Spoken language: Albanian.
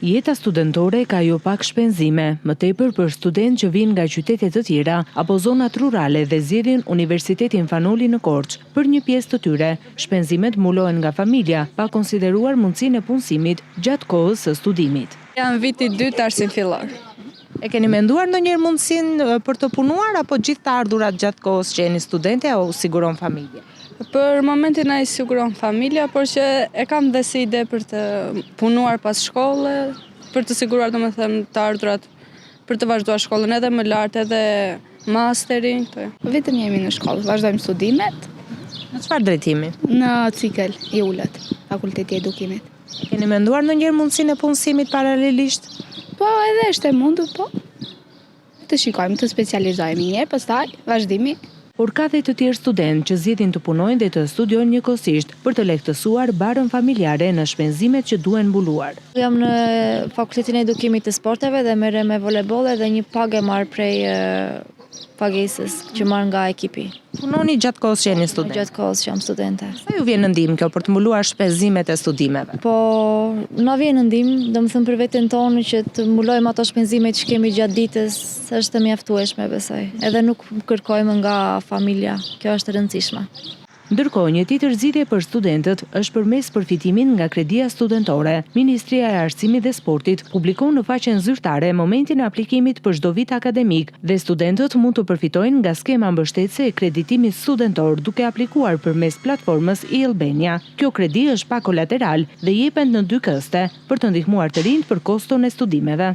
Jeta studentore ka jo pak shpenzime, më tepër për student që vinë nga qytetet të tjera apo zonat rurale dhe zgjedhin Universitetin Fanoli në Korçë. Për një pjesë të tyre, shpenzimet mulohen nga familja, pa konsideruar mundësinë e punësimit gjatë kohës së studimit. Jam viti 2 arsim fillor. E keni menduar ndonjëherë mundësinë për të punuar apo gjithë të ardhurat gjatë kohës që jeni studente o siguron familje? Për momentin ai siguron familja, por që e kam dhe si ide për të punuar pas shkolle, për të siguruar domethënë të ardhurat për të vazhduar shkollën edhe më lart edhe masterin. Vetëm jemi në shkollë, vazhdojmë studimet. Në çfarë drejtimi? Në cikël i ulët, Fakulteti i Edukimit. Keni menduar ndonjëherë mundësinë e punësimit paralelisht? Po, edhe është e mundur, po. Të shikojmë, të specializohemi një herë, pastaj vazhdimi. Por ka dhe të tjerë studentë që zgjedhin të punojnë dhe të studiojnë njëkohësisht për të lehtësuar barën familjare në shpenzimet që duhen mbuluar. Jam në Fakultetin e Edukimit të Sporteve dhe merrem me voleboll dhe një pagë marr prej pagesës që marr nga ekipi. Punoni gjatë kohës që jeni student? Gjatë kohës që jam studente. Sa ju vjen në ndihmë kjo për të mbuluar shpenzimet e studimeve? Po, na vjen në ndihmë, domethënë për veten tonë që të mbulojmë ato shpenzimet që kemi gjatë ditës, është e mjaftueshme besoj. Edhe nuk kërkojmë nga familja. Kjo është e rëndësishme. Ndërkohë, një tjetër zgjidhje për studentët është përmes përfitimin nga kredia studentore. Ministria e Arsimit dhe Sportit publikon në faqen zyrtare momentin e aplikimit për çdo vit akademik dhe studentët mund të përfitojnë nga skema mbështetëse e kreditimit studentor duke aplikuar përmes platformës e-Albania. Kjo kredi është pa kolateral dhe jepet në 2 këste për të ndihmuar të rinjt për koston e studimeve.